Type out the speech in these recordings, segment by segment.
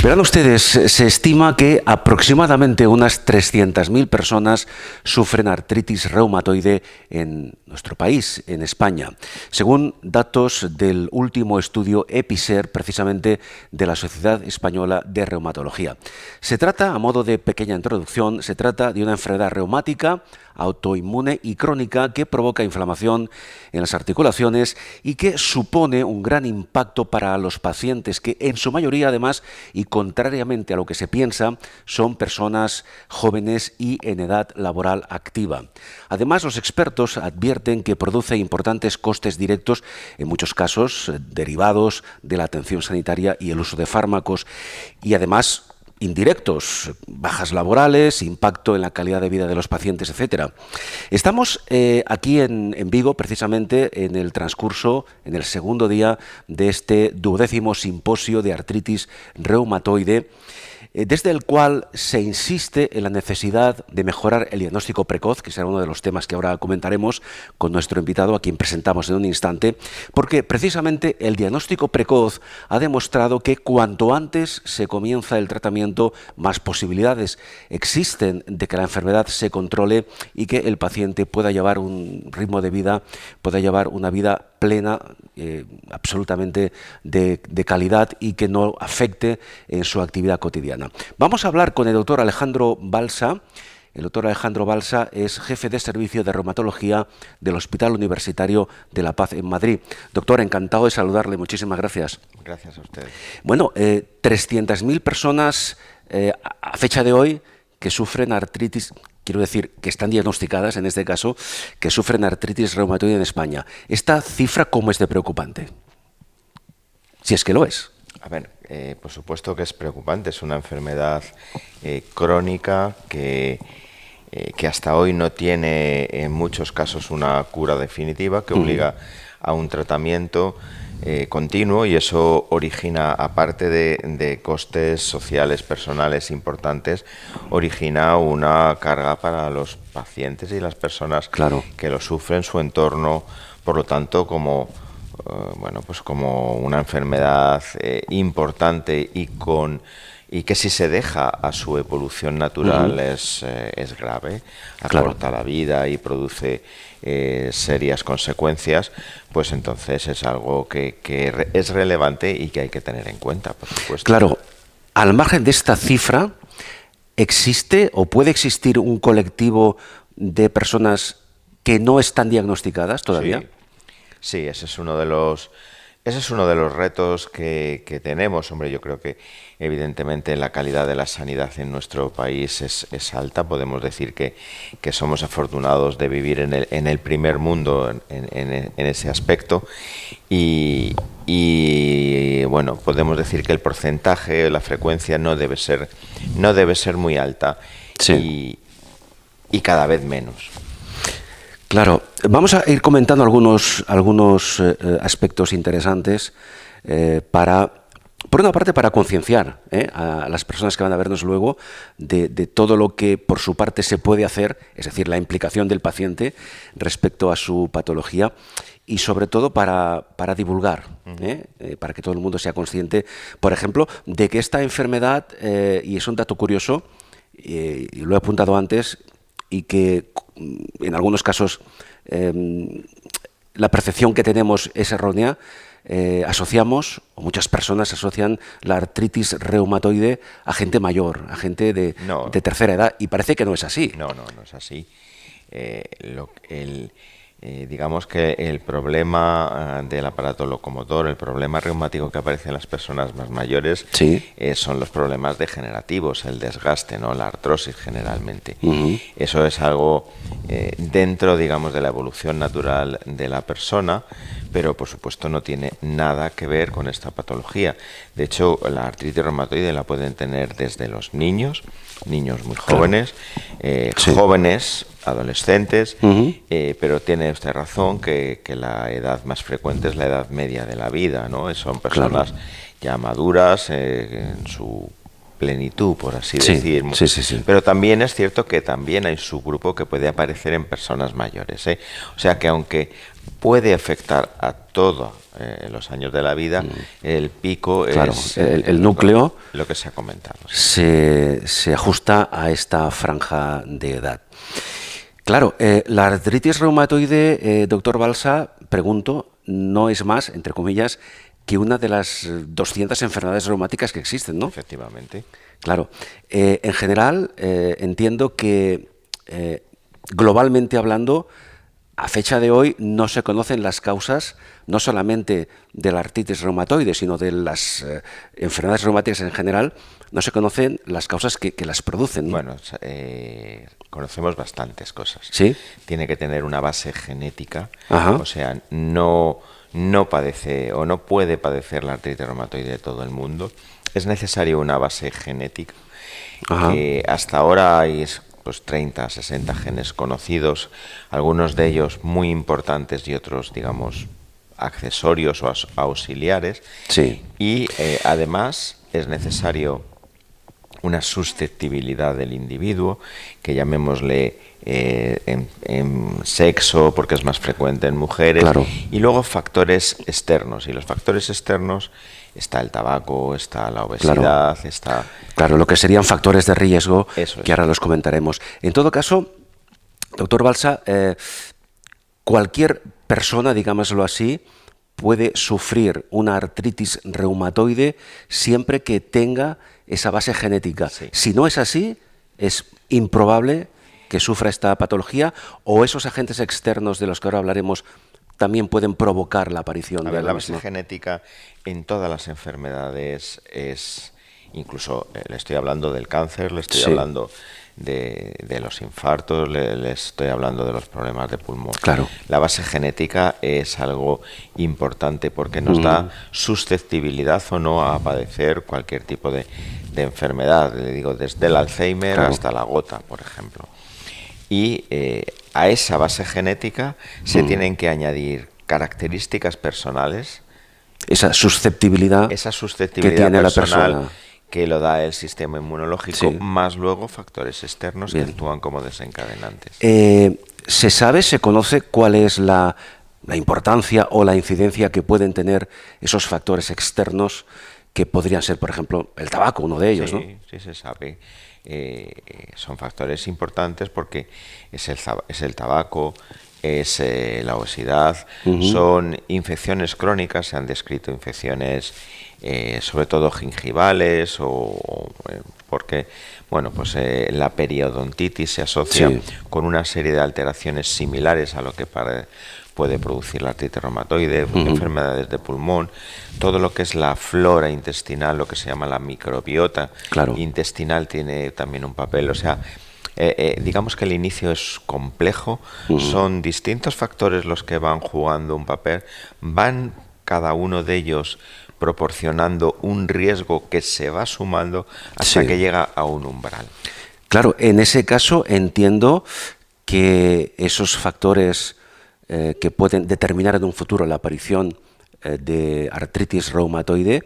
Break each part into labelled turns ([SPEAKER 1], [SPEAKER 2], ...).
[SPEAKER 1] Verán ustedes, se estima que aproximadamente unas 300.000 personas sufren artritis reumatoide en nuestro país, en España, según datos del último estudio EPISER, precisamente de la Sociedad Española de Reumatología. Se trata, a modo de pequeña introducción, se trata de una enfermedad reumática, autoinmune y crónica que provoca inflamación en las articulaciones y que supone un gran impacto para los pacientes que, en su mayoría, además, y contrariamente a lo que se piensa, son personas jóvenes y en edad laboral activa. Además, los expertos advierten que produce importantes costes directos, en muchos casos derivados de la atención sanitaria y el uso de fármacos, y además indirectos, bajas laborales, impacto en la calidad de vida de los pacientes, etcétera. Estamos aquí en Vigo, precisamente en el transcurso, en el segundo día de este 12º simposio de artritis reumatoide, desde el cual se insiste en la necesidad de mejorar el diagnóstico precoz, que será uno de los temas que ahora comentaremos con nuestro invitado, a quien presentamos en un instante, porque precisamente el diagnóstico precoz ha demostrado que cuanto antes se comienza el tratamiento, más posibilidades existen de que la enfermedad se controle y que el paciente pueda llevar un ritmo de vida, pueda llevar una vida plena, absolutamente de calidad y que no afecte en su actividad cotidiana. Vamos a hablar con el doctor Alejandro Balsa. El doctor Alejandro Balsa es jefe de servicio de reumatología del Hospital Universitario de La Paz en Madrid. Doctor, encantado de saludarle. Muchísimas gracias.
[SPEAKER 2] Gracias a usted.
[SPEAKER 1] Bueno, 300.000 personas a fecha de hoy que sufren artritis, quiero decir, que están diagnosticadas en este caso, que sufren artritis reumatoide en España. ¿Esta cifra cómo es de preocupante? Si es que lo es.
[SPEAKER 2] A ver, por supuesto que es preocupante. Es una enfermedad crónica que hasta hoy no tiene en muchos casos una cura definitiva, que obliga a un tratamiento continuo, y eso origina, aparte de costes sociales, personales importantes, origina una carga para los pacientes y las personas que lo sufren, su entorno. Por lo tanto, como una enfermedad importante y que si se deja a su evolución natural es grave, acorta la vida y produce serias consecuencias, pues entonces es algo que es relevante y que hay que tener en cuenta, por supuesto.
[SPEAKER 1] Claro, al margen de esta cifra, ¿existe o puede existir un colectivo de personas que no están diagnosticadas todavía?
[SPEAKER 2] Sí, ese es uno de los retos que tenemos. Hombre, yo creo que evidentemente la calidad de la sanidad en nuestro país es alta. Podemos decir que somos afortunados de vivir en el primer mundo en ese aspecto. Y bueno, podemos decir que el porcentaje, la frecuencia no debe ser muy alta, y cada vez menos.
[SPEAKER 1] Claro, vamos a ir comentando algunos aspectos interesantes por una parte, para concienciar a las personas que van a vernos luego de todo lo que por su parte se puede hacer, es decir, la implicación del paciente respecto a su patología, y sobre todo para divulgar, para que todo el mundo sea consciente, por ejemplo, de que esta enfermedad, y es un dato curioso, y lo he apuntado antes, y que en algunos casos la percepción que tenemos es errónea, asociamos, o muchas personas asocian la artritis reumatoide a gente mayor, a gente de tercera edad, y parece que no es así.
[SPEAKER 2] No es así. Digamos que el problema del aparato locomotor, el problema reumático que aparece en las personas más mayores, son los problemas degenerativos, el desgaste, la artrosis generalmente. Eso es algo dentro, digamos, de la evolución natural de la persona, pero por supuesto no tiene nada que ver con esta patología. De hecho, la artritis reumatoide la pueden tener desde los niños muy jóvenes, jóvenes, adolescentes, pero tiene usted razón que la edad más frecuente es la edad media de la vida, ¿no? Son personas ya maduras en su plenitud, por así decir.
[SPEAKER 1] Sí.
[SPEAKER 2] Pero también es cierto que también hay subgrupo que puede aparecer en personas mayores, O sea que aunque puede afectar a todos los años de la vida. El pico es
[SPEAKER 1] el núcleo,
[SPEAKER 2] lo que se ha comentado.
[SPEAKER 1] Se ajusta a esta franja de edad. Claro, la artritis reumatoide, doctor Balsa, pregunto, no es más, entre comillas, que una de las 200 enfermedades reumáticas que existen, ¿no?
[SPEAKER 2] Efectivamente.
[SPEAKER 1] Claro. En general, entiendo que globalmente hablando, a fecha de hoy no se conocen las causas no solamente de la artritis reumatoide, sino de las enfermedades reumáticas en general. No se conocen las causas que las producen, ¿no?
[SPEAKER 2] Bueno, conocemos bastantes cosas.
[SPEAKER 1] ¿Sí?
[SPEAKER 2] Tiene que tener una base genética.
[SPEAKER 1] Ajá.
[SPEAKER 2] O sea, no padece o no puede padecer la artritis reumatoide de todo el mundo. Es necesario una base genética. Que hasta ahora hay pues 30, 60 genes conocidos, algunos de ellos muy importantes y otros, digamos, accesorios o auxiliares.
[SPEAKER 1] Sí.
[SPEAKER 2] Y además es necesario una susceptibilidad del individuo, que llamémosle en sexo, porque es más frecuente en mujeres,
[SPEAKER 1] claro.
[SPEAKER 2] Y luego factores externos. Y los factores externos está el tabaco, está la obesidad,
[SPEAKER 1] claro.
[SPEAKER 2] está...
[SPEAKER 1] Claro, lo que serían factores de riesgo,
[SPEAKER 2] Eso es.
[SPEAKER 1] Que ahora los comentaremos. En todo caso, doctor Balsa, cualquier persona, digámoslo así, puede sufrir una artritis reumatoide siempre que tenga esa base genética.
[SPEAKER 2] Sí.
[SPEAKER 1] Si no es así, es improbable que sufra esta patología, o esos agentes externos de los que ahora hablaremos también pueden provocar la aparición de
[SPEAKER 2] la base genética en todas las enfermedades es, incluso le estoy hablando del cáncer, le estoy hablando de los infartos, le estoy hablando de los problemas de pulmón.
[SPEAKER 1] Claro.
[SPEAKER 2] La base genética es algo importante porque nos da susceptibilidad o no a padecer cualquier tipo de enfermedad, le digo, desde el Alzheimer hasta la gota, por ejemplo. Y a esa base genética se tienen que añadir características personales.
[SPEAKER 1] Esa susceptibilidad que tiene la persona,
[SPEAKER 2] que lo da el sistema inmunológico, más luego factores externos que actúan como desencadenantes.
[SPEAKER 1] ¿Se conoce cuál es la importancia o la incidencia que pueden tener esos factores externos que podrían ser, por ejemplo, el tabaco, uno de ellos, ¿no?
[SPEAKER 2] Sí, se sabe. Son factores importantes porque es el tabaco, es la obesidad, son infecciones crónicas, se han descrito infecciones sobre todo gingivales porque bueno, pues la periodontitis se asocia con una serie de alteraciones similares a lo que puede producir la artritis reumatoide, enfermedades de pulmón, todo lo que es la flora intestinal, lo que se llama la microbiota intestinal tiene también un papel, o sea, digamos que el inicio es complejo, son distintos factores los que van jugando un papel, van cada uno de ellos proporcionando un riesgo que se va sumando hasta que llega a un umbral.
[SPEAKER 1] Claro, en ese caso entiendo que esos factores que pueden determinar en un futuro la aparición de artritis reumatoide,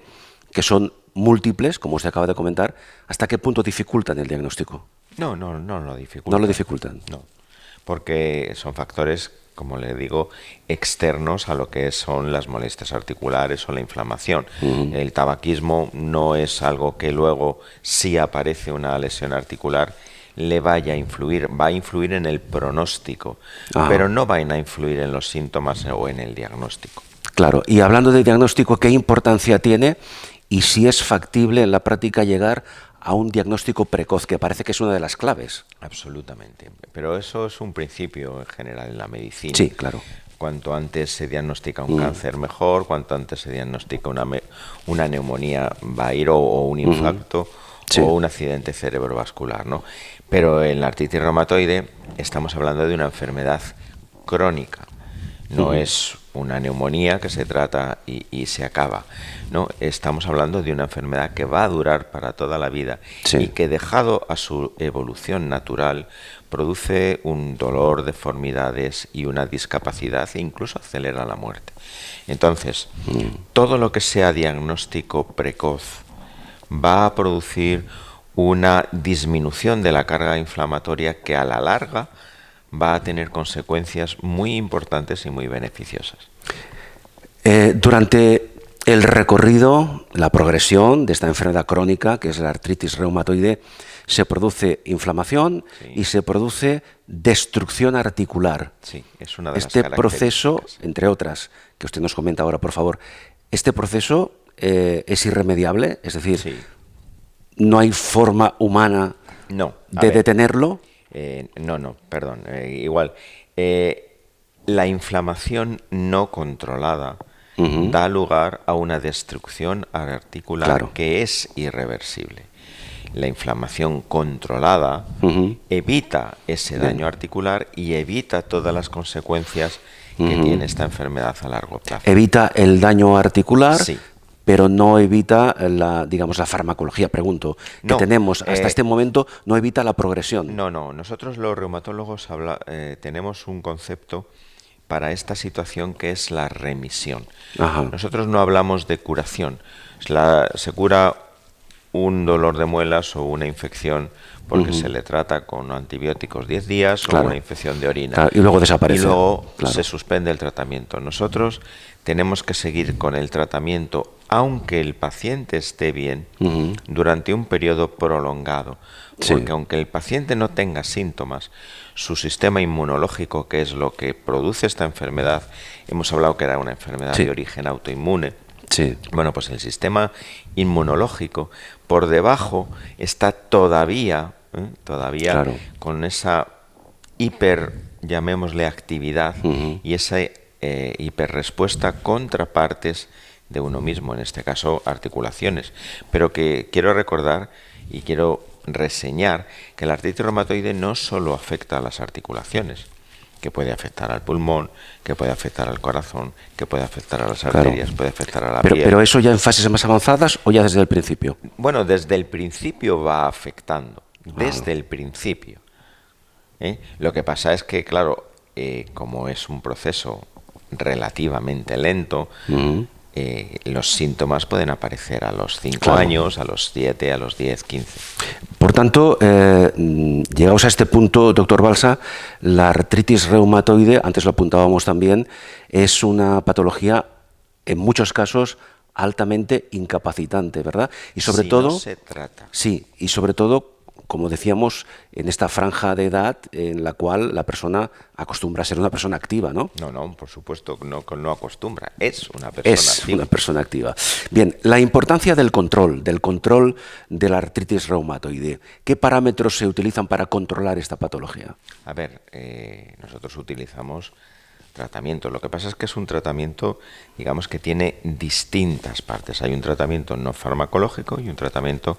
[SPEAKER 1] que son múltiples, como usted acaba de comentar, ¿hasta qué punto dificultan el diagnóstico?
[SPEAKER 2] No lo dificultan.
[SPEAKER 1] ¿No lo dificultan?
[SPEAKER 2] No, porque son factores, como le digo, externos a lo que son las molestias articulares o la inflamación. El tabaquismo no es algo que luego, si aparece una lesión articular, le vaya a influir, va a influir en el pronóstico, pero no van a influir en los síntomas o en el diagnóstico.
[SPEAKER 1] Claro, y hablando de diagnóstico, ¿qué importancia tiene y si es factible en la práctica llegar a un diagnóstico precoz, que parece que es una de las claves?
[SPEAKER 2] Absolutamente, pero eso es un principio en general en la medicina.
[SPEAKER 1] Sí, claro.
[SPEAKER 2] Cuanto antes se diagnostica un cáncer mejor, cuanto antes se diagnostica una neumonía va a ir o un infarto o un accidente cerebrovascular, ¿no? Pero en la artritis reumatoide estamos hablando de una enfermedad crónica, no es una neumonía que se trata y se acaba, ¿no? Estamos hablando de una enfermedad que va a durar para toda la vida y que, dejado a su evolución natural, produce un dolor, deformidades y una discapacidad e incluso acelera la muerte. Entonces, todo lo que sea diagnóstico precoz va a producir una disminución de la carga inflamatoria que a la larga va a tener consecuencias muy importantes y muy beneficiosas.
[SPEAKER 1] Durante el recorrido, la progresión de esta enfermedad crónica, que es la artritis reumatoide, se produce inflamación y se produce destrucción articular.
[SPEAKER 2] Sí, es una de las
[SPEAKER 1] Este proceso, entre otras, que usted nos comenta ahora, por favor, este proceso es irremediable, es decir, no hay forma humana de detenerlo.
[SPEAKER 2] Perdón, igual. La inflamación no controlada da lugar a una destrucción articular que es irreversible. La inflamación controlada evita ese daño articular y evita todas las consecuencias que tiene esta enfermedad a largo plazo.
[SPEAKER 1] Evita el daño articular, pero no evita la farmacología, pregunto, que tenemos hasta este momento, no evita la progresión.
[SPEAKER 2] No, nosotros los reumatólogos tenemos un concepto para esta situación que es la remisión. Nosotros no hablamos de curación. Se cura un dolor de muelas o una infección porque se le trata con antibióticos 10 días o una infección de orina.
[SPEAKER 1] Y luego desaparece.
[SPEAKER 2] Y luego se suspende el tratamiento. Nosotros tenemos que seguir con el tratamiento aunque el paciente esté bien durante un periodo prolongado. Porque aunque el paciente no tenga síntomas, su sistema inmunológico, que es lo que produce esta enfermedad, hemos hablado que era una enfermedad de origen autoinmune. Bueno, pues el sistema inmunológico por debajo está todavía con esa llamémosle actividad y esa hiperrespuesta contra partes de uno mismo, en este caso articulaciones. Pero que quiero recordar y quiero reseñar que la artritis reumatoide no solo afecta a las articulaciones, que puede afectar al pulmón, que puede afectar al corazón, que puede afectar a las arterias, puede afectar a la piel.
[SPEAKER 1] ¿Pero eso ya en fases más avanzadas o ya desde el principio?
[SPEAKER 2] Bueno, desde el principio va afectando, desde el principio. Lo que pasa es que, claro, como es un proceso relativamente lento, los síntomas pueden aparecer a los 5 años, a los 7, a los 10, 15.
[SPEAKER 1] Por tanto, llegados a este punto, doctor Balsa, la artritis reumatoide, antes lo apuntábamos también, es una patología, en muchos casos, altamente incapacitante, ¿verdad? Y sobre todo,
[SPEAKER 2] no se trata.
[SPEAKER 1] Sí, y sobre todo, como decíamos, en esta franja de edad en la cual la persona acostumbra a ser una persona activa, ¿no?
[SPEAKER 2] No, por supuesto, no acostumbra, es una persona activa.
[SPEAKER 1] Es una persona activa. Bien, la importancia del control de la artritis reumatoide. ¿Qué parámetros se utilizan para controlar esta patología?
[SPEAKER 2] A ver, nosotros utilizamos tratamiento. Lo que pasa es que es un tratamiento, digamos, que tiene distintas partes. Hay un tratamiento no farmacológico y un tratamiento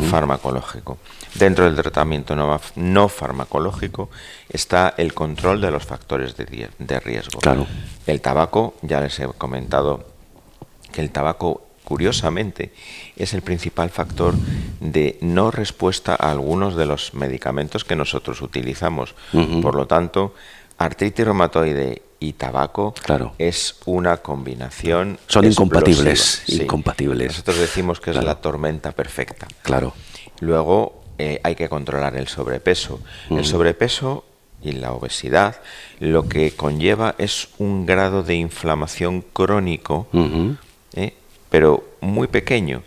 [SPEAKER 2] farmacológico. Dentro del tratamiento no farmacológico está el control de los factores de riesgo. El tabaco, ya les he comentado que el tabaco, curiosamente, es el principal factor de no respuesta a algunos de los medicamentos que nosotros utilizamos. Por lo tanto, artritis reumatoide y tabaco es una combinación.
[SPEAKER 1] Son incompatibles. Incompatibles.
[SPEAKER 2] Nosotros decimos que es la tormenta perfecta. Luego hay que controlar el sobrepeso. El sobrepeso y la obesidad lo que conlleva es un grado de inflamación crónico, pero muy pequeño.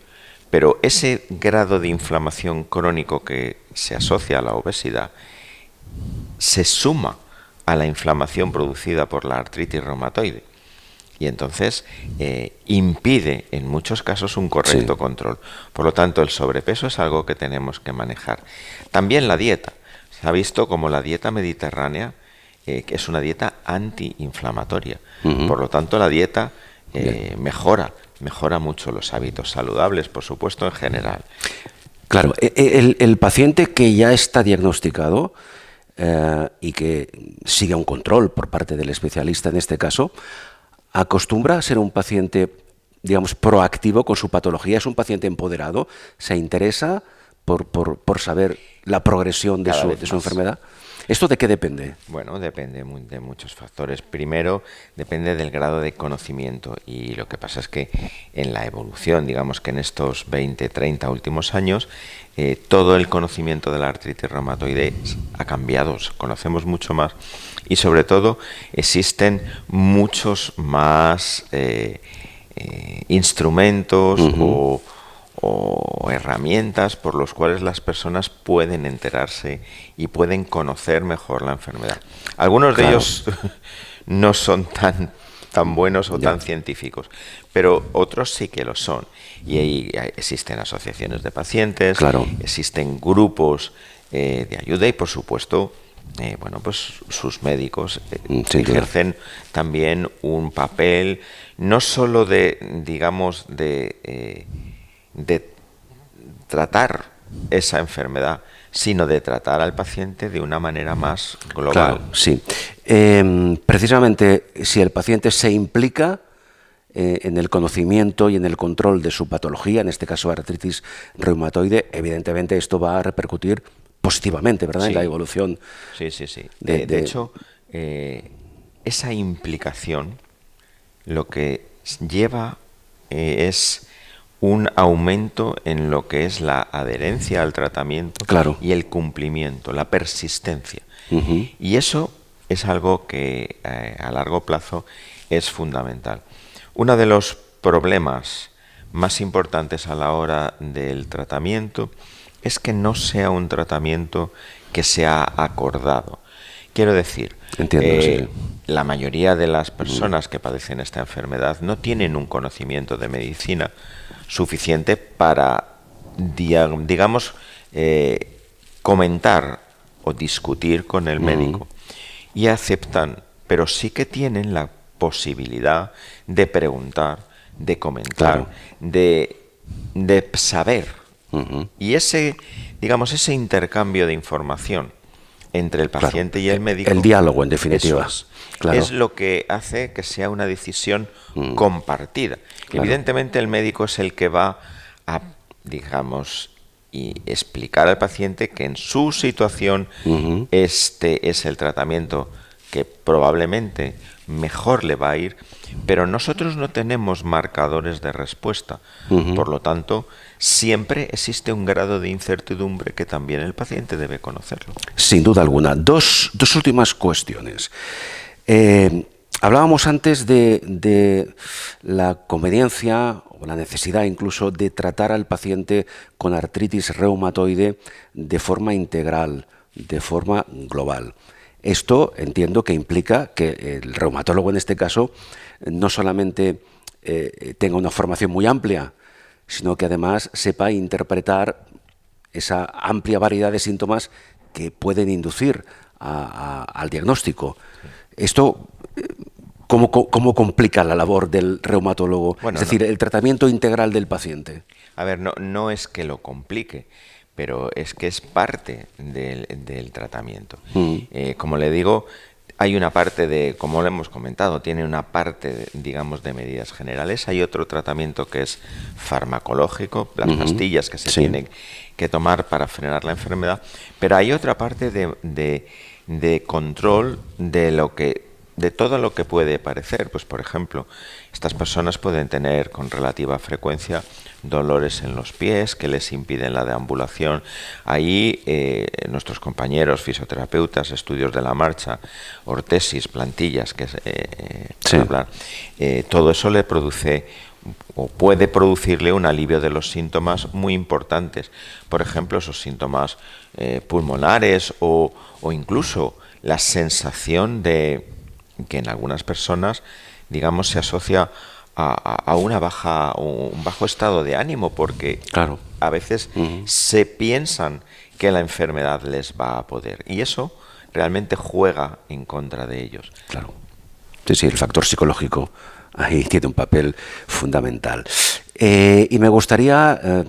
[SPEAKER 2] Pero ese grado de inflamación crónico que se asocia a la obesidad se suma a la inflamación producida por la artritis reumatoide y entonces impide en muchos casos un correcto control. Por lo tanto, el sobrepeso es algo que tenemos que manejar. También la dieta. Se ha visto como la dieta mediterránea que es una dieta antiinflamatoria. Por lo tanto, la dieta mejora mucho los hábitos saludables, por supuesto, en general.
[SPEAKER 1] Claro, el paciente que ya está diagnosticado y que sigue un control por parte del especialista en este caso, acostumbra a ser un paciente, digamos, proactivo con su patología, es un paciente empoderado, se interesa por saber la progresión de su enfermedad. ¿Esto de qué depende?
[SPEAKER 2] Bueno, depende de muchos factores. Primero, depende del grado de conocimiento, y lo que pasa es que en la evolución, digamos que en estos 20, 30 últimos años, todo el conocimiento de la artritis reumatoide ha cambiado, conocemos mucho más y sobre todo existen muchos más instrumentos o herramientas por los cuales las personas pueden enterarse y pueden conocer mejor la enfermedad. Algunos de ellos no son tan buenos o tan científicos, pero otros sí que lo son. Y ahí existen asociaciones de pacientes, existen grupos de ayuda y, por supuesto, bueno, pues sus médicos ejercen también un papel no solo digamos, de tratar esa enfermedad, sino de tratar al paciente de una manera más global.
[SPEAKER 1] Claro, sí. Precisamente, si el paciente se implica en el conocimiento y en el control de su patología, en este caso artritis reumatoide, evidentemente esto va a repercutir positivamente, ¿verdad?, en la evolución.
[SPEAKER 2] Sí. De hecho, esa implicación lo que lleva es un aumento en lo que es la adherencia al tratamiento y el cumplimiento, la persistencia. Y eso es algo que a largo plazo es fundamental. Uno de los problemas más importantes a la hora del tratamiento es que no sea un tratamiento que sea acordado. Quiero decir, la mayoría de las personas que padecen esta enfermedad no tienen un conocimiento de medicina suficiente para, digamos, comentar o discutir con el médico, y aceptan, pero sí que tienen la posibilidad de preguntar, de comentar, de saber. Y ese intercambio de información entre el paciente y el médico,
[SPEAKER 1] el diálogo, en definitiva,
[SPEAKER 2] es lo que hace que sea una decisión compartida. Evidentemente el médico es el que va a, digamos, y explicar al paciente que en su situación este es el tratamiento que probablemente mejor le va a ir, pero nosotros no tenemos marcadores de respuesta. Por lo tanto, siempre existe un grado de incertidumbre que también el paciente debe conocerlo.
[SPEAKER 1] Sin duda alguna. Dos últimas cuestiones. Hablábamos antes de la conveniencia o la necesidad incluso de tratar al paciente con artritis reumatoide de forma integral, de forma global. Esto entiendo que implica que el reumatólogo en este caso no solamente tenga una formación muy amplia, sino que además sepa interpretar esa amplia variedad de síntomas que pueden inducir al diagnóstico. Esto, ¿cómo complica la labor del reumatólogo? Bueno, es decir, el tratamiento integral del paciente.
[SPEAKER 2] A ver, no es que lo complique, pero es que es parte del tratamiento. Como le digo, hay una parte como lo hemos comentado, tiene una parte, digamos, de medidas generales. Hay otro tratamiento que es farmacológico, las pastillas que se tienen que tomar para frenar la enfermedad, pero hay otra parte de control de todo lo que puede parecer. Pues, por ejemplo, estas personas pueden tener con relativa frecuencia dolores en los pies que les impiden la deambulación. Ahí nuestros compañeros fisioterapeutas, estudios de la marcha, ortesis, plantillas, todo eso le produce o puede producirle un alivio de los síntomas muy importantes. Por ejemplo, esos síntomas pulmonares o incluso la sensación de que en algunas personas, digamos, se asocia a un bajo estado de ánimo, porque a veces se piensan que la enfermedad les va a poder, y eso realmente juega en contra de ellos.
[SPEAKER 1] Claro. Sí, el factor psicológico ahí tiene un papel fundamental. Y me gustaría...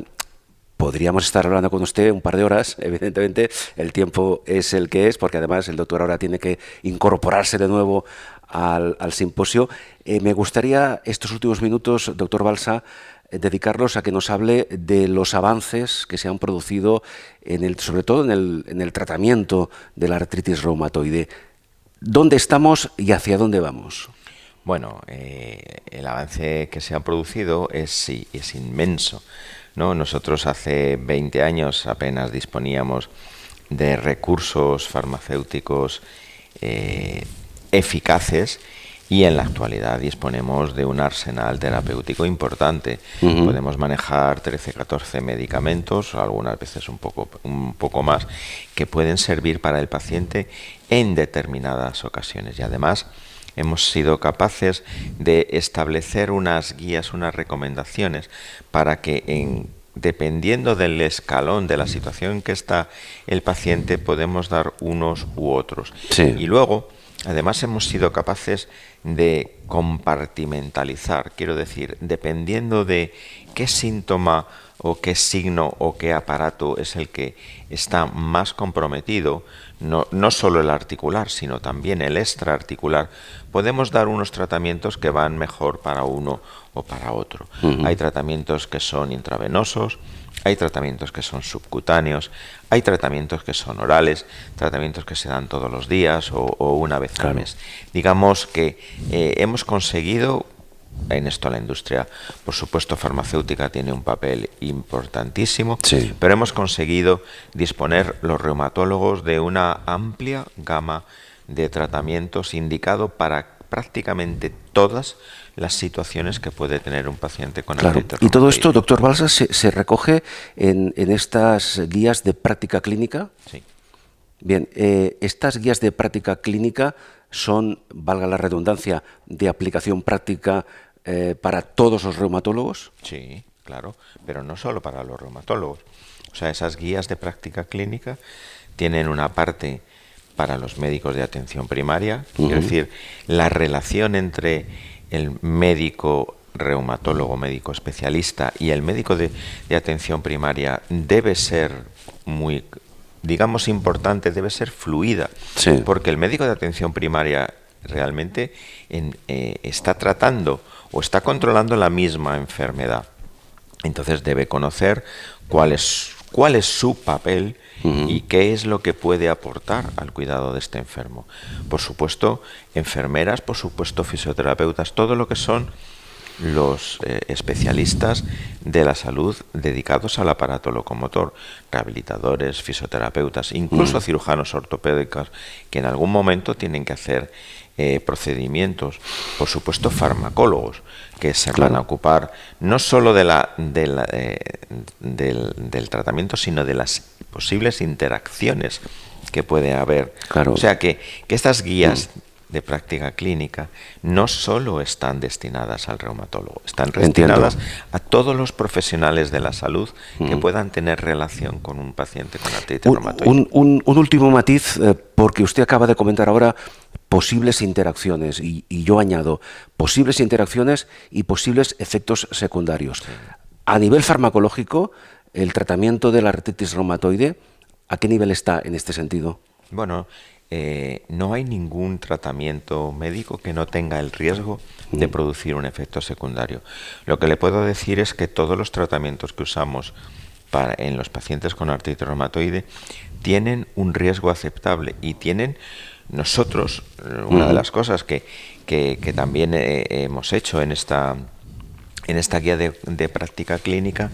[SPEAKER 1] podríamos estar hablando con usted un par de horas, evidentemente el tiempo es el que es, porque además el doctor ahora tiene que incorporarse de nuevo al simposio. Me gustaría estos últimos minutos, doctor Balsa, dedicarlos a que nos hable de los avances que se han producido, sobre todo en el tratamiento de la artritis reumatoide. ¿Dónde estamos y hacia dónde vamos?
[SPEAKER 2] Bueno, el avance que se ha producido es inmenso, ¿no? Nosotros hace 20 años apenas disponíamos de recursos farmacéuticos eficaces, y en la actualidad disponemos de un arsenal terapéutico importante. Podemos manejar 13, 14 medicamentos, o algunas veces un poco más, que pueden servir para el paciente en determinadas ocasiones. Y además hemos sido capaces de establecer unas guías, unas recomendaciones para que dependiendo del escalón, de la situación en que está el paciente, podemos dar unos u otros.
[SPEAKER 1] Sí.
[SPEAKER 2] Y luego, además, hemos sido capaces de compartimentalizar, quiero decir, dependiendo de qué síntoma o qué signo o qué aparato es el que está más comprometido, no solo el articular, sino también el extraarticular, podemos dar unos tratamientos que van mejor para uno o para otro. Hay tratamientos que son intravenosos, hay tratamientos que son subcutáneos, hay tratamientos que son orales, tratamientos que se dan todos los días o una vez al mes. Digamos que hemos conseguido, en esto la industria, por supuesto, farmacéutica tiene un papel importantísimo,
[SPEAKER 1] sí,
[SPEAKER 2] pero hemos conseguido disponer los reumatólogos de una amplia gama de tratamientos indicado para prácticamente todas las situaciones que puede tener un paciente con artritis reumatoide.
[SPEAKER 1] Y todo esto, doctor Balsas, ¿se recoge en estas guías de práctica clínica?
[SPEAKER 2] Sí.
[SPEAKER 1] Bien, estas guías de práctica clínica son, valga la redundancia, de aplicación práctica para todos los reumatólogos.
[SPEAKER 2] Sí, claro, pero no solo para los reumatólogos. O sea, esas guías de práctica clínica tienen una parte para los médicos de atención primaria, quiero decir, la relación entre el médico reumatólogo, médico especialista y el médico de atención primaria debe ser muy, digamos, importante, debe ser fluida,
[SPEAKER 1] sí,
[SPEAKER 2] porque el médico de atención primaria realmente está tratando o está controlando la misma enfermedad. Entonces debe conocer cuál es su papel y qué es lo que puede aportar al cuidado de este enfermo. Por supuesto, enfermeras, por supuesto, fisioterapeutas, todo lo que son los especialistas de la salud dedicados al aparato locomotor, rehabilitadores, fisioterapeutas, incluso cirujanos ortopédicos, que en algún momento tienen que hacer procedimientos, por supuesto farmacólogos, que se van a ocupar no solo del tratamiento, sino de las posibles interacciones que puede haber.
[SPEAKER 1] Claro.
[SPEAKER 2] O sea que estas guías de práctica clínica no solo están destinadas al reumatólogo, están destinadas a todos los profesionales de la salud que puedan tener relación con un paciente con artritis reumatoide.
[SPEAKER 1] Un último matiz, porque usted acaba de comentar ahora posibles interacciones, y yo añado posibles interacciones y posibles efectos secundarios.
[SPEAKER 2] Sí.
[SPEAKER 1] A nivel farmacológico, el tratamiento de la artritis reumatoide, ¿a qué nivel está en este sentido?
[SPEAKER 2] Bueno, no hay ningún tratamiento médico que no tenga el riesgo de producir un efecto secundario. Lo que le puedo decir es que todos los tratamientos que usamos en los pacientes con artritis reumatoide tienen un riesgo aceptable y tienen nosotros, una de las cosas que también hemos hecho en esta guía de práctica clínica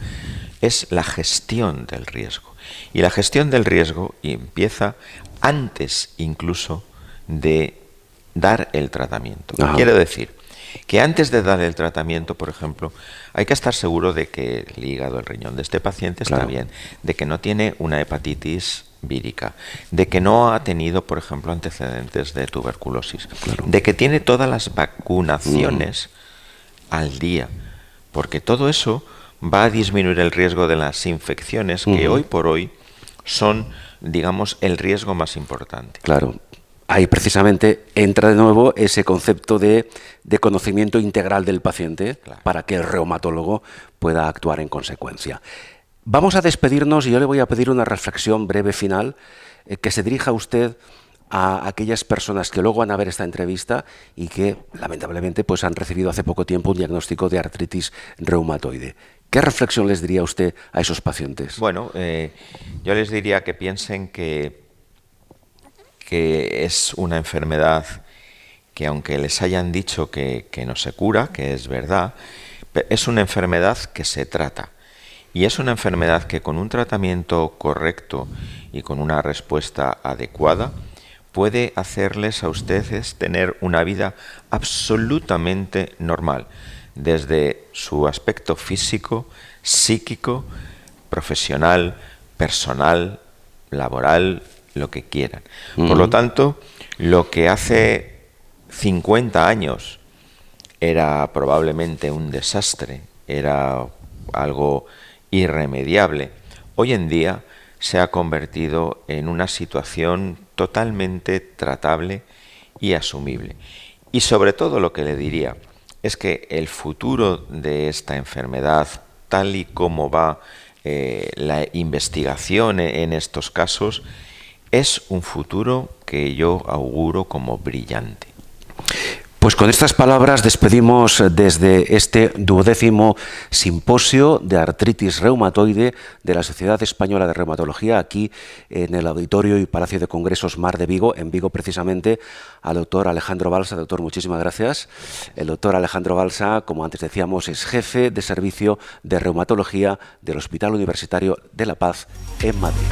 [SPEAKER 2] es la gestión del riesgo. Y la gestión del riesgo empieza antes incluso de dar el tratamiento. Quiero decir que antes de dar el tratamiento, por ejemplo, hay que estar seguro de que el hígado, el riñón de este paciente está bien, de que no tiene una hepatitis vírica, de que no ha tenido, por ejemplo, antecedentes de tuberculosis, de que tiene todas las vacunaciones al día, porque todo eso va a disminuir el riesgo de las infecciones que hoy por hoy son, digamos, el riesgo más importante.
[SPEAKER 1] Claro. Ahí precisamente entra de nuevo ese concepto de conocimiento integral del paciente, para que el reumatólogo pueda actuar en consecuencia. Vamos a despedirnos y yo le voy a pedir una reflexión breve final que se dirija a usted a aquellas personas que luego van a ver esta entrevista y que, lamentablemente, pues han recibido hace poco tiempo un diagnóstico de artritis reumatoide? ¿Qué reflexión les diría usted a esos pacientes?
[SPEAKER 2] Bueno, yo les diría que piensen que es una enfermedad que, aunque les hayan dicho que no se cura, que es verdad, es una enfermedad que se trata. Y es una enfermedad que, con un tratamiento correcto y con una respuesta adecuada, puede hacerles a ustedes tener una vida absolutamente normal, desde su aspecto físico, psíquico, profesional, personal, laboral, lo que quieran. Por lo tanto, lo que hace 50 años era probablemente un desastre, era algo irremediable, hoy en día se ha convertido en una situación totalmente tratable y asumible. Y sobre todo, lo que le diría es que el futuro de esta enfermedad, tal y como va la investigación en estos casos, es un futuro que yo auguro como brillante.
[SPEAKER 1] Pues con estas palabras despedimos desde este 12º simposio de artritis reumatoide de la Sociedad Española de Reumatología, aquí en el Auditorio y Palacio de Congresos Mar de Vigo, en Vigo precisamente, al doctor Alejandro Balsa. Doctor, muchísimas gracias. El doctor Alejandro Balsa, como antes decíamos, es jefe de servicio de reumatología del Hospital Universitario de La Paz en Madrid.